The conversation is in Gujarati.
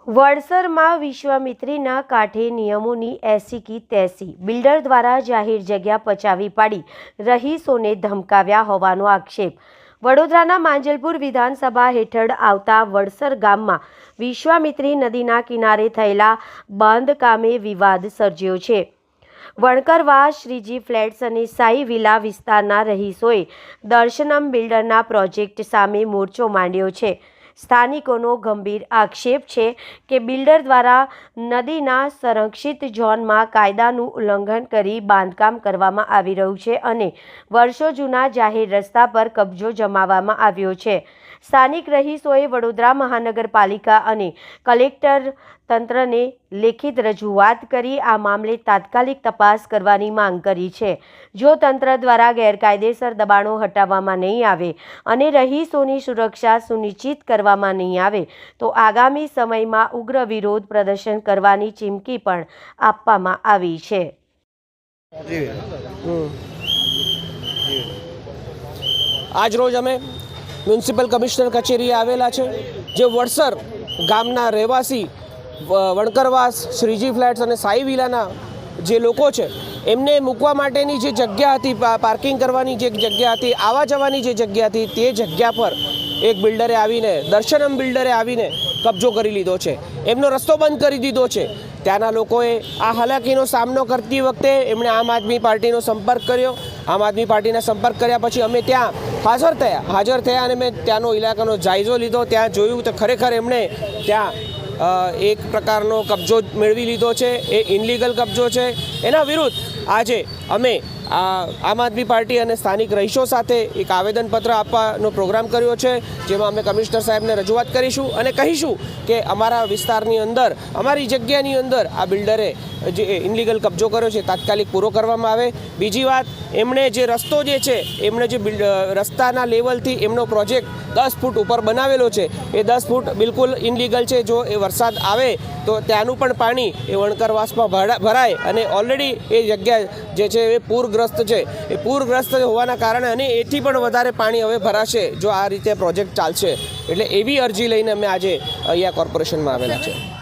વડસરમાં વિશ્વામિત્રીના કાંઠે નિયમોની એસી કી તેસી, બિલ્ડર દ્વારા જાહેર જગ્યા પચાવી પાડી રહીશોને ધમકાવ્યા હોવાનો આક્ષેપ। વડોદરાના માંજલપુર વિધાનસભા હેઠળ આવતા વડસર ગામમાં વિશ્વામિત્રી નદીના કિનારે થયેલા બાંધકામે વિવાદ સર્જ્યો છે। વણકરવાસ, શ્રીજી ફ્લેટ્સ અને સાઈ વિલા વિસ્તારના રહીશોએ દર્શનમ બિલ્ડરના પ્રોજેક્ટ સામે મોરચો માંડ્યો છે। સ્થાનિકોનો ગંભીર આક્ષેપ છે કે બિલ્ડર દ્વારા નદીના સંરક્ષિત ઝોનમાં કાયદાનું ઉલ્લંઘન કરી બાંધકામ કરવામાં આવી રહ્યું છે અને વર્ષો જૂના જાહેર રસ્તા પર કબજો જમાવવામાં આવ્યો છે। સ્થાનિક રહીશોએ વડોદરા મહાનગરપાલિકા અને કલેક્ટર તંત્રને લેખિત રજૂઆત કરી આ મામલે તાત્કાલિક તપાસ કરવાની માંગ કરી છે। જો તંત્ર દ્વારા ગેરકાયદેસર દબાણો હટાવવામાં નહીં આવે અને રહીશોની સુરક્ષા સુનિશ્ચિત કરવામાં નહીં આવે તો આગામી સમયમાં ઉગ્ર વિરોધ પ્રદર્શન કરવાની ચીમકી પણ આપવામાં આવી છે। આજ રોજ અમે મ્યુનિસિપલ કમિશનર કચેરીએ આવેલા છે, જે વડસર ગામના રહેવાસી વણકરવાસ, શ્રીજી ફ્લેટ્સ અને સાઈ વિલાના જે લોકો છે એમને મૂકવા માટેની જે જગ્યા હતી, પાર્કિંગ કરવાની જે જગ્યા હતી, આવવા જવાની જે જગ્યા હતી, તે જગ્યા પર એક બિલ્ડરે આવીને, દર્શનમ બિલ્ડરે આવીને કબજો કરી લીધો છે, એમનો રસ્તો બંધ કરી દીધો છે। ત્યાંના લોકોએ આ હાલાકીનો સામનો કરતી વખતે એમણે આમ આદમી પાર્ટીનો સંપર્ક કર્યો। આમ આદમી પાર્ટીના સંપર્ક કર્યા પછી અમે ત્યાં હાજર થયા અને મેં ત્યાંનો ઇલાકાનો જાયજો લીધો। ત્યાં જોયું તો ખરેખર એમણે ત્યાં એક પ્રકારનો કબજો મેળવી લીધો છે, એ ઇનલીગલ કબજો છે। એના વિરુદ્ધ આજે અમે આમ આદમી પાર્ટી અને સ્થાનિક રહીશો સાથે એક આવેદનપત્ર આપવાનો પ્રોગ્રામ કર્યો છે, જેમાં અમે કમિશનર સાહેબને રજૂઆત કરીશું અને કહીશું કે અમારા વિસ્તારની અંદર, અમારી જગ્યાની અંદર આ બિલ્ડરે જે ઇનલીગલ કબજો કર્યો છે તાત્કાલિક પૂરો કરવામાં આવે। બીજી વાત, એમણે જે રસ્તો જે છે, એમણે જે રસ્તાના લેવલથી એમનો પ્રોજેક્ટ 10 ફૂટ ઉપર બનાવેલો છે, એ 10 ફૂટ બિલકુલ ઇનલીગલ છે। જો એ વરસાદ આવે તો ત્યાંનું પણ પાણી એ વણકરવાસમાં ભરાય અને ઓલરેડી એ જગ્યા જે છે એ પૂરગ્રસ્ત છે, એ પૂરગ્રસ્ત હોવાના કારણે અને એથી પણ વધારે પાણી હવે ભરાશે જો આ રીતે પ્રોજેક્ટ ચાલશે। એટલે એવી અરજી લઈને અમે આજે અહીંયા કોર્પોરેશનમાં આવેલા છે।